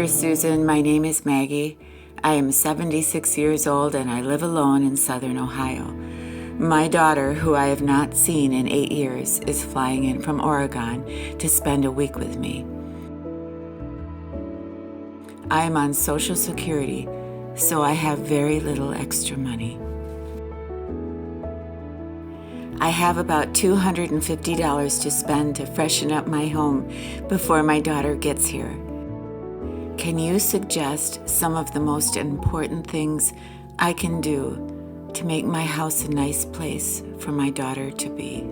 Dear Susan, my name is Maggie. I am 76 years old and I live alone in southern Ohio. My daughter, who I have not seen in 8 years, is flying in from Oregon to spend a week with me. I am on Social Security, so I have very little extra money. I have about $250 to spend to freshen up my home before my daughter gets here. Can you suggest some of the most important things I can do to make my house a nice place for my daughter to be?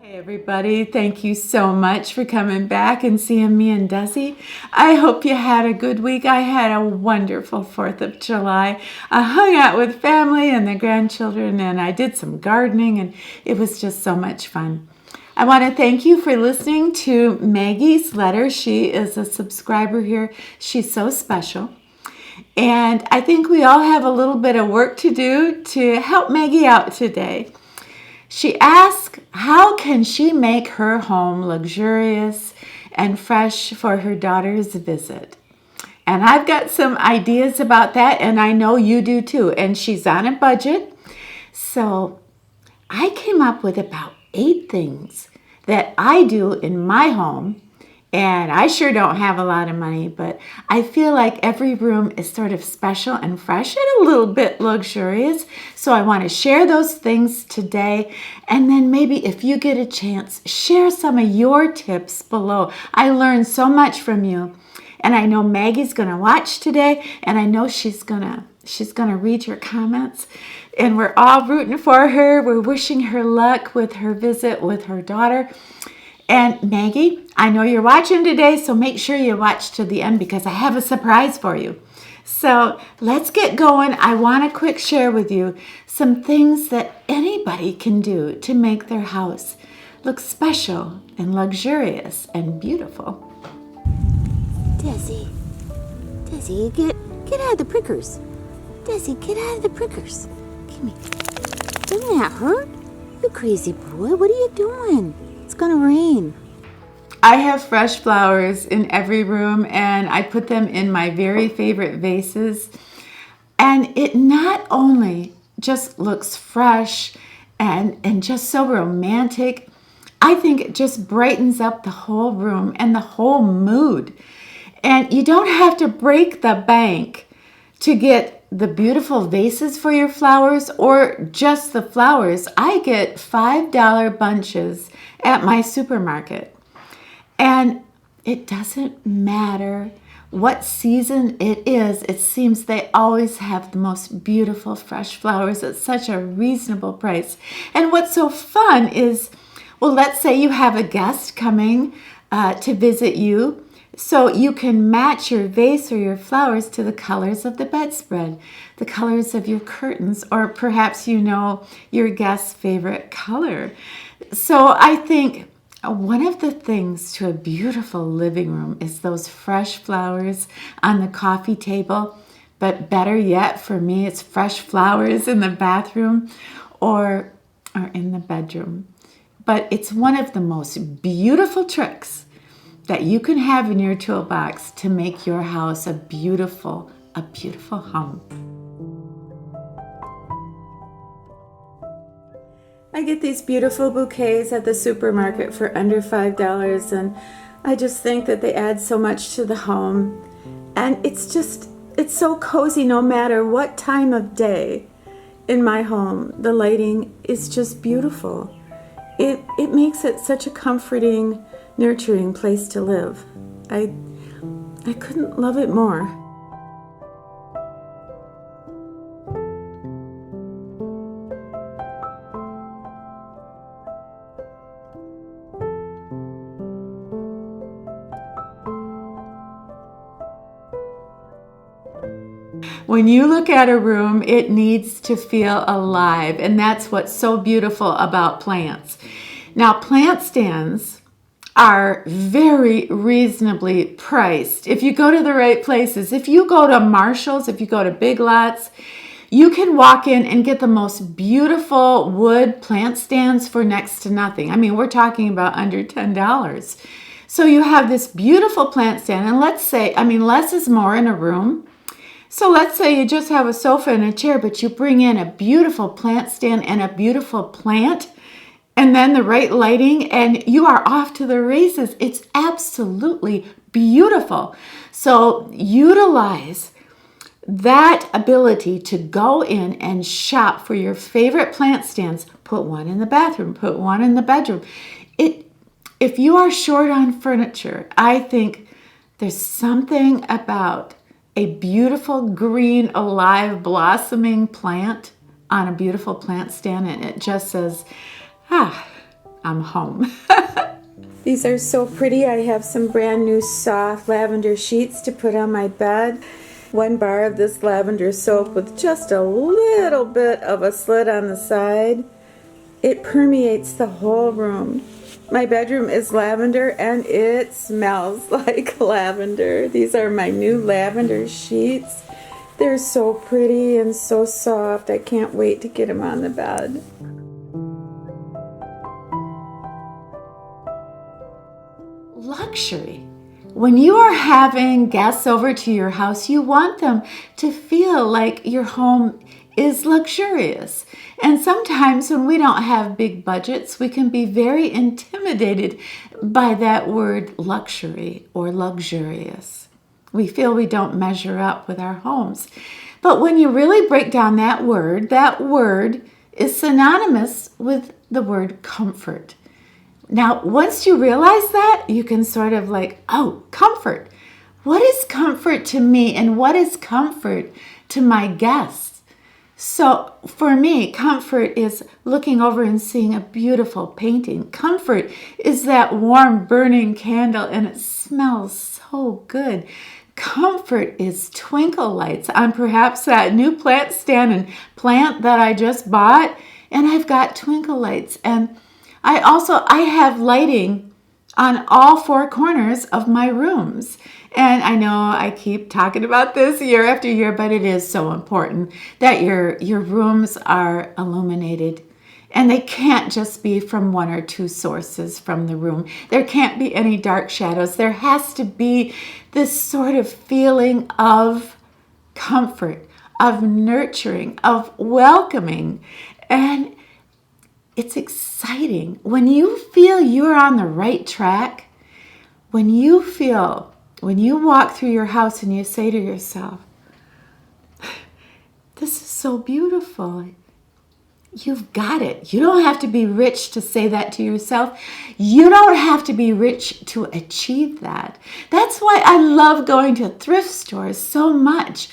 Hey everybody, thank you so much for coming back and seeing me and Desi. I hope you had a good week. I had a wonderful 4th of July. I hung out with family and the grandchildren and I did some gardening and it was just so much fun. I want to thank you for listening to Maggie's letter. She is a subscriber here. She's so special. And I think we all have a little bit of work to do to help Maggie out today. She asked, how can she make her home luxurious and fresh for her daughter's visit? And I've got some ideas about that, and I know you do too. And she's on a budget. So I came up with about 8 things that I do in my home. And I sure don't have a lot of money, but I feel like every room is sort of special and fresh and a little bit luxurious. So I want to share those things today. And then maybe if you get a chance, share some of your tips below. I learned so much from you. And I know Maggie's going to watch today, and I know she's going to read your comments. And we're all rooting for her. We're wishing her luck with her visit with her daughter. And Maggie, I know you're watching today, so make sure you watch to the end because I have a surprise for you. So let's get going. I want to quick share with you some things that anybody can do to make their house look special and luxurious and beautiful. Desi, get out of the prickers. Desi, get out of the prickers. Give me. Doesn't that hurt? You crazy boy, what are you doing? It's gonna rain. I have fresh flowers in every room and I put them in my very favorite vases. And it not only just looks fresh and just so romantic, I think it just brightens up the whole room and the whole mood. And you don't have to break the bank to get the beautiful vases for your flowers or just the flowers. I get $5 bunches at my supermarket. And it doesn't matter what season it is. It seems they always have the most beautiful fresh flowers at such a reasonable price. And what's so fun is, well, let's say you have a guest coming to visit you. So you can match your vase or your flowers to the colors of the bedspread, the colors of your curtains, or perhaps you know your guest's favorite color. So I think one of the things to a beautiful living room is those fresh flowers on the coffee table. But better yet, for me, it's fresh flowers in the bathroom or in the bedroom. But it's one of the most beautiful tricks that you can have in your toolbox to make your house a beautiful home. I get these beautiful bouquets at the supermarket for under $5, and I just think that they add so much to the home. And it's so cozy no matter what time of day in my home. The lighting is just beautiful. It makes it such a comforting, nurturing place to live. I couldn't love it more. When you look at a room, it needs to feel alive, and that's what's so beautiful about plants. Now, plant stands are very reasonably priced if you go to the right places. If you go to Marshall's, if you go to Big Lots, You can walk in and get the most beautiful wood plant stands for next to nothing. I mean, we're talking about under $10. So you have this beautiful plant stand, and let's say, I mean, less is more in a room. So let's say you just have a sofa and a chair, but you bring in a beautiful plant stand and a beautiful plant, and then the right lighting, and you are off to the races. It's absolutely beautiful. So utilize that ability to go in and shop for your favorite plant stands. Put one in the bathroom, put one in the bedroom. If you are short on furniture, I think there's something about a beautiful green, alive, blossoming plant on a beautiful plant stand, and it just says, I'm home. These are so pretty. I have some brand new soft lavender sheets to put on my bed. 1 bar of this lavender soap with just a little bit of a slit on the side. It permeates the whole room. My bedroom is lavender and it smells like lavender. These are my new lavender sheets. They're so pretty and so soft. I can't wait to get them on the bed. Luxury. When you are having guests over to your house, you want them to feel like your home is luxurious. And sometimes when we don't have big budgets, we can be very intimidated by that word luxury or luxurious. We feel we don't measure up with our homes. But when you really break down that word is synonymous with the word comfort. Now, once you realize that, you can sort of like, oh, comfort. What is comfort to me and what is comfort to my guests? So for me, comfort is looking over and seeing a beautiful painting. Comfort is that warm burning candle and it smells so good. Comfort is twinkle lights on perhaps that new plant stand and plant that I just bought, and I've got twinkle lights. And I have lighting on all 4 corners of my rooms. And I know I keep talking about this year after year, but it is so important that your rooms are illuminated. And they can't just be from 1 or 2 sources from the room. There can't be any dark shadows. There has to be this sort of feeling of comfort, of nurturing, of welcoming. And it's exciting. When you feel you're on the right track, when you walk through your house and you say to yourself, this is so beautiful. You've got it. You don't have to be rich to say that to yourself. You don't have to be rich to achieve that. That's why I love going to thrift stores so much.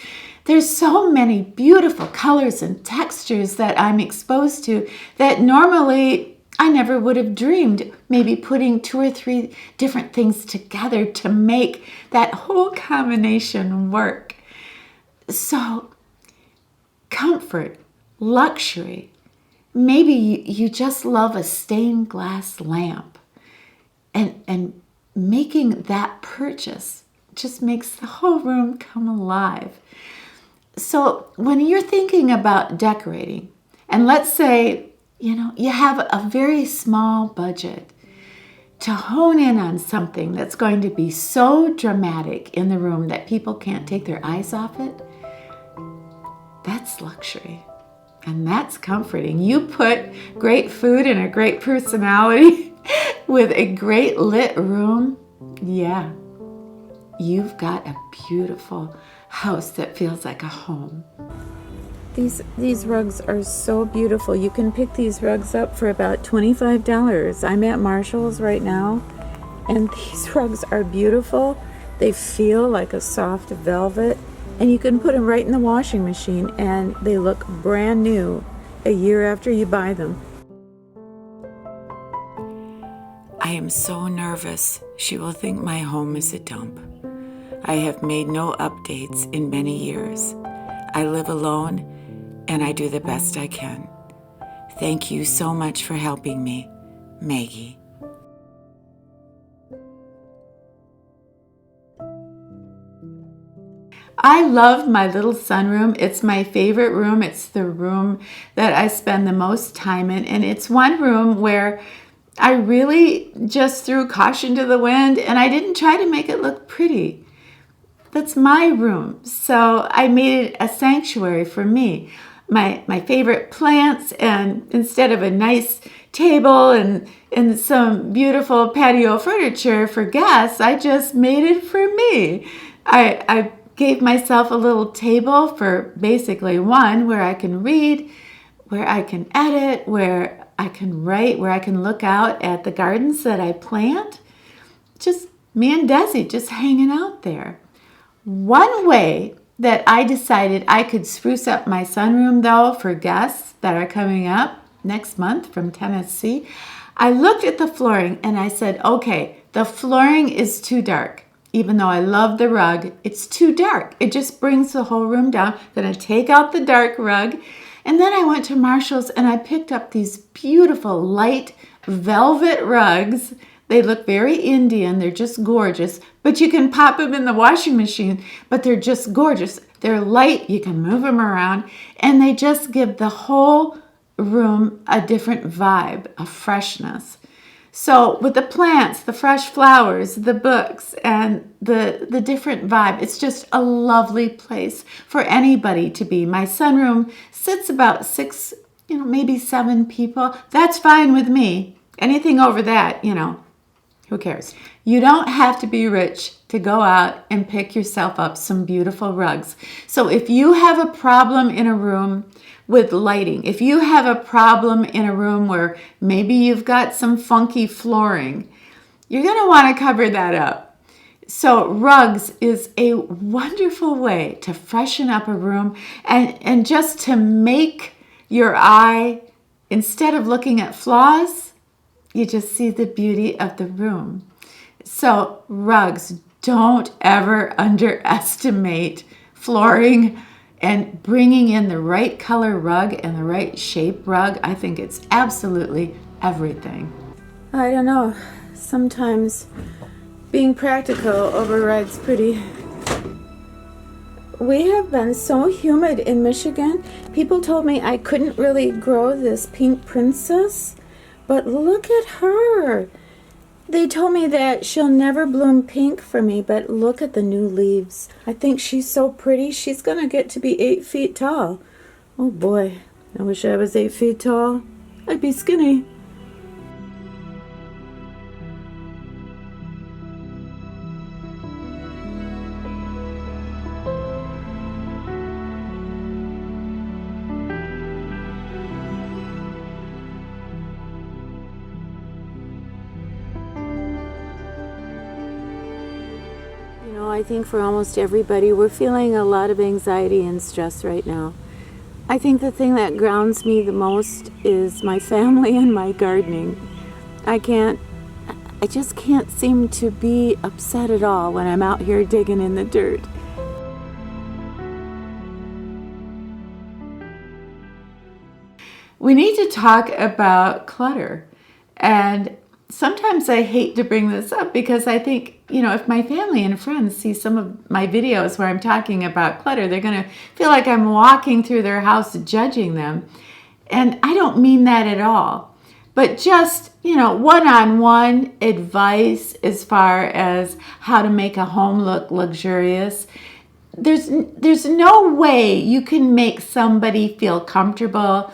There's so many beautiful colors and textures that I'm exposed to that normally I never would have dreamed, maybe putting 2 or 3 different things together to make that whole combination work. So, comfort, luxury. Maybe you just love a stained glass lamp, and making that purchase just makes the whole room come alive. So when you're thinking about decorating, and let's say, you have a very small budget, to hone in on something that's going to be so dramatic in the room that people can't take their eyes off it, that's luxury. And that's comforting. You put great food and a great personality with a great lit room, yeah, you've got a beautiful house that feels like a home. These rugs are so beautiful. You can pick these rugs up for about $25. I'm at Marshall's right now, and these rugs are beautiful. They feel like a soft velvet, and you can put them right in the washing machine, and they look brand new a year after you buy them. I am so nervous she will think my home is a dump. I have made no updates in many years. I live alone, and I do the best I can. Thank you so much for helping me, Maggie. I love my little sunroom. It's my favorite room. It's the room that I spend the most time in. And it's one room where I really just threw caution to the wind and I didn't try to make it look pretty. That's my room. So I made it a sanctuary for me. My favorite plants, and instead of a nice table and some beautiful patio furniture for guests, I just made it for me. I gave myself a little table for basically one where I can read, where I can edit, where I can write, where I can look out at the gardens that I plant. Just me and Desi just hanging out there. One way that I decided I could spruce up my sunroom, though, for guests that are coming up next month from Tennessee, I looked at the flooring and I said, okay, the flooring is too dark. Even though I love the rug, it's too dark. It just brings the whole room down. I'm gonna take out the dark rug. And then I went to Marshall's and I picked up these beautiful light velvet rugs. They look very Indian. They're just gorgeous. But you can pop them in the washing machine, but they're just gorgeous. They're light. You can move them around. And they just give the whole room a different vibe, a freshness. So with the plants, the fresh flowers, the books, and the different vibe, it's just a lovely place for anybody to be. My sunroom sits about 6, maybe 7 people. That's fine with me. Anything over that, who cares? You don't have to be rich to go out and pick yourself up some beautiful rugs. So if you have a problem in a room with lighting, if you have a problem in a room where maybe you've got some funky flooring, you're going to want to cover that up. So rugs is a wonderful way to freshen up a room and just to make your eye, instead of looking at flaws, you just see the beauty of the room. So rugs, don't ever underestimate flooring and bringing in the right color rug and the right shape rug. I think it's absolutely everything. I don't know. Sometimes being practical overrides pretty. We have been so humid in Michigan. People told me I couldn't really grow this pink princess, but look at her. They told me that she'll never bloom pink for me, but look at the new leaves. I think she's so pretty. She's going to get to be 8 feet tall. Oh boy, I wish I was 8 feet tall. I'd be skinny. I think for almost everybody, we're feeling a lot of anxiety and stress right now. I think the thing that grounds me the most is my family and my gardening. I just can't seem to be upset at all when I'm out here digging in the dirt. We need to talk about clutter. And sometimes I hate to bring this up because I think, if my family and friends see some of my videos where I'm talking about clutter, they're going to feel like I'm walking through their house judging them. And I don't mean that at all. But just, one-on-one advice as far as how to make a home look luxurious. There's no way you can make somebody feel comfortable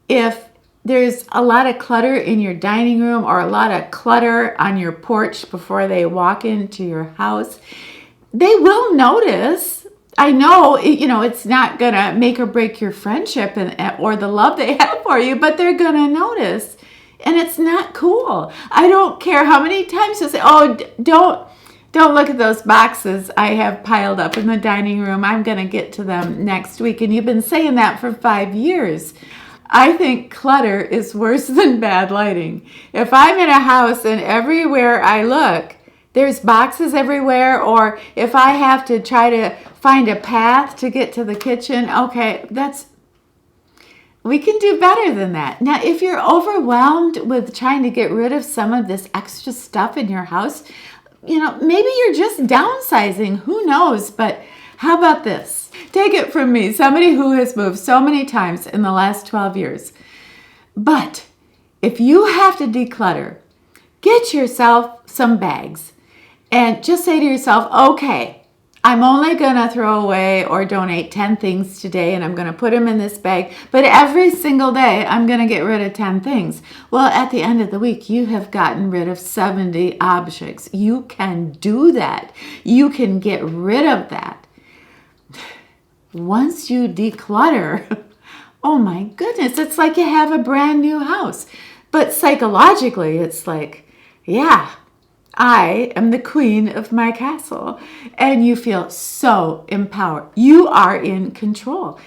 if there's a lot of clutter in your dining room or a lot of clutter on your porch before they walk into your house. They will notice. I know, it's not going to make or break your friendship or the love they have for you, but they're going to notice. And it's not cool. I don't care how many times you say, oh, don't look at those boxes I have piled up in the dining room. I'm going to get to them next week. And you've been saying that for 5 years. I think clutter is worse than bad lighting. If I'm in a house and everywhere I look, there's boxes everywhere, or if I have to try to find a path to get to the kitchen, okay, we can do better than that. Now, if you're overwhelmed with trying to get rid of some of this extra stuff in your house, maybe you're just downsizing. Who knows? But How about this? Take it from me, somebody who has moved so many times in the last 12 years. But if you have to declutter, get yourself some bags and just say to yourself, okay, I'm only going to throw away or donate 10 things today, and I'm going to put them in this bag. But every single day, I'm going to get rid of 10 things. Well, at the end of the week, you have gotten rid of 70 objects. You can do that. You can get rid of that. Once you declutter, oh my goodness, it's like you have a brand new house. But psychologically, it's like, yeah, I am the queen of my castle, and you feel so empowered. You are in control.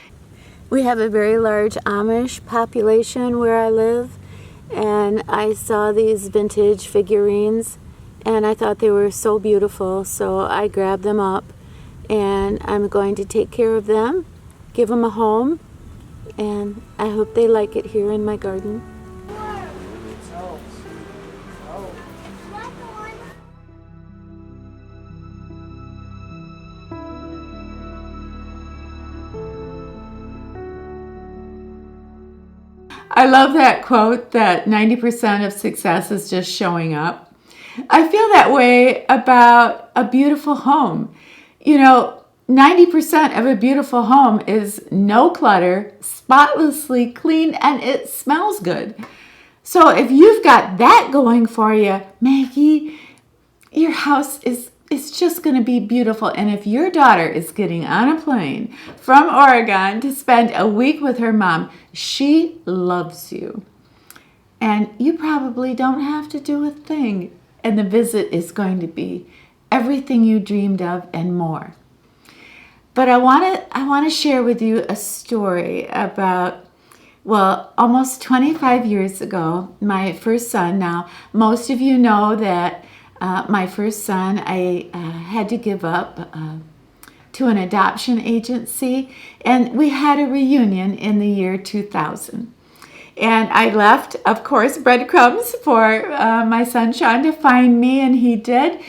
We have a very large Amish population where I live, and I saw these vintage figurines, and I thought they were so beautiful, so I grabbed them up, and I'm going to take care of them, give them a home, and I hope they like it here in my garden. I love that quote that 90% of success is just showing up. I feel that way about a beautiful home. 90% of a beautiful home is no clutter, spotlessly clean, and it smells good. So if you've got that going for you, Maggie, your house is just going to be beautiful. And if your daughter is getting on a plane from Oregon to spend a week with her mom, she loves you. And you probably don't have to do a thing. And the visit is going to be everything you dreamed of and more. But I want to share with you a story about, almost 25 years ago, my first son. Now, most of you know that my first son, I had to give up to an adoption agency, and we had a reunion in the year 2000. And I left, of course, breadcrumbs for my son Sean to find me, and he did.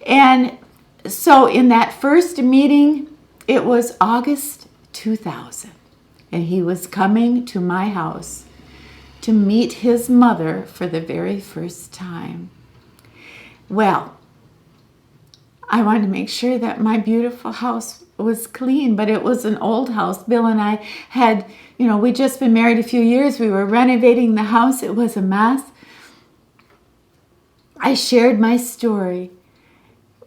And so in that first meeting, it was August 2000, and he was coming to my house to meet his mother for the very first time. Well, I wanted to make sure that my beautiful house was clean, but it was an old house. Bill and I had, we'd just been married a few years. We were renovating the house. It was a mess. I shared my story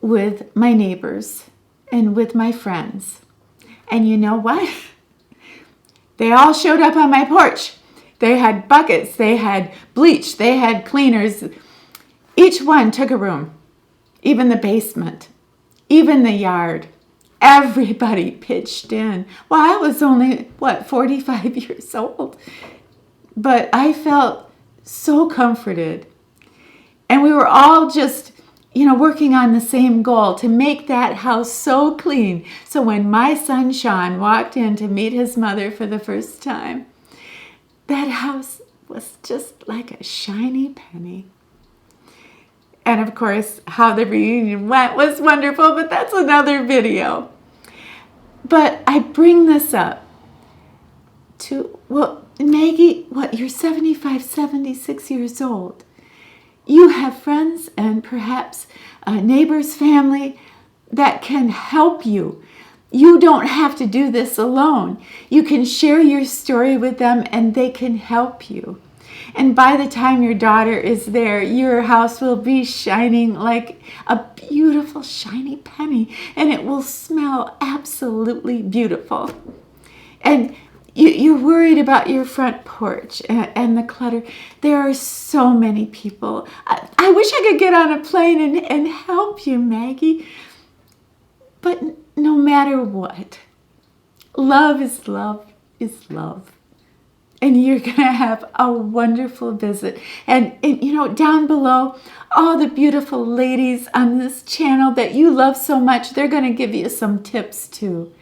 with my neighbors and with my friends. And you know what? They all showed up on my porch. They had buckets, they had bleach, they had cleaners. Each one took a room, even the basement, even the yard. Everybody pitched in. Well, I was only, 45 years old. But I felt so comforted. And we were all just, working on the same goal to make that house so clean. So when my son Sean walked in to meet his mother for the first time, that house was just like a shiny penny. And of course, how the reunion went was wonderful, but that's another video. But I bring this up to, Maggie, you're 75, 76 years old. You have friends and perhaps neighbors, family that can help you. You don't have to do this alone. You can share your story with them and they can help you. And by the time your daughter is there, your house will be shining like a beautiful shiny penny, and it will smell absolutely beautiful. And you're worried about your front porch and the clutter. There are so many people. I wish I could get on a plane and help you, Maggie. But no matter what, love is love is love. And you're going to have a wonderful visit. And down below, all the beautiful ladies on this channel that you love so much, they're going to give you some tips too.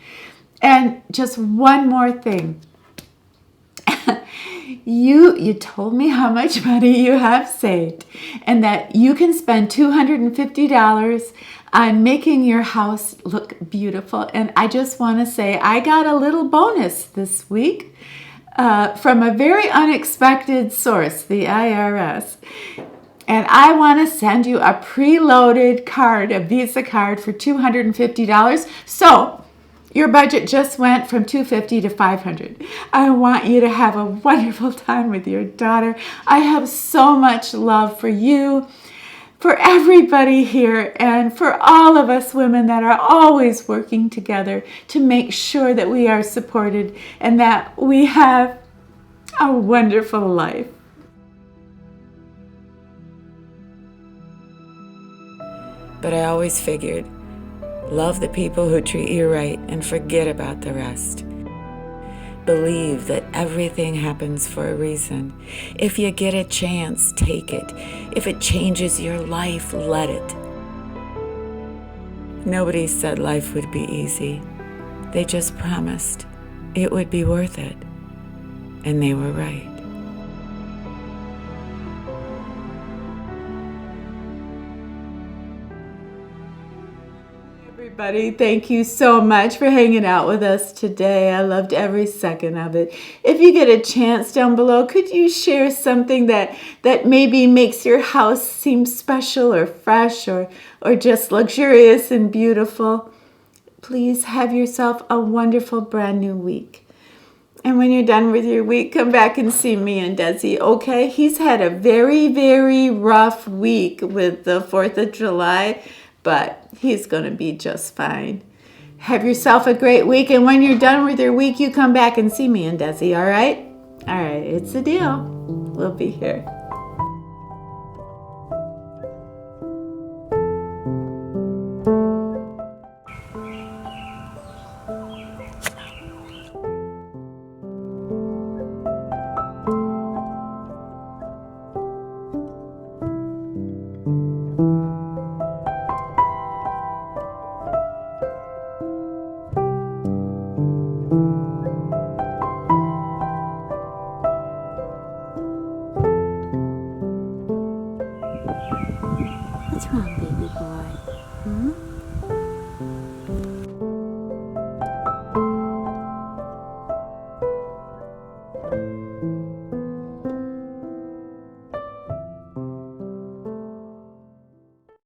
And just one more thing. You told me how much money you have saved and that you can spend $250 on making your house look beautiful. And I just want to say I got a little bonus this week from a very unexpected source, the IRS. And I want to send you a preloaded card, a Visa card for $250. So your budget just went from $250 to $500. I want you to have a wonderful time with your daughter. I have so much love for you, for everybody here, and for all of us women that are always working together to make sure that we are supported and that we have a wonderful life. But I always figured, love the people who treat you right and forget about the rest. Believe that everything happens for a reason. If you get a chance, take it. If it changes your life, let it. Nobody said life would be easy. They just promised it would be worth it. And they were right. Everybody, thank you so much for hanging out with us today. I loved every second of it. If you get a chance down below, could you share something that maybe makes your house seem special or fresh or just luxurious and beautiful? Please have yourself a wonderful brand new week. And when you're done with your week, come back and see me and Desi, okay? He's had a very, very rough week with the 4th of July, but he's going to be just fine. Have yourself a great week, and when you're done with your week, you come back and see me and Desi, all right? All right, it's a deal. We'll be here. What's wrong, baby?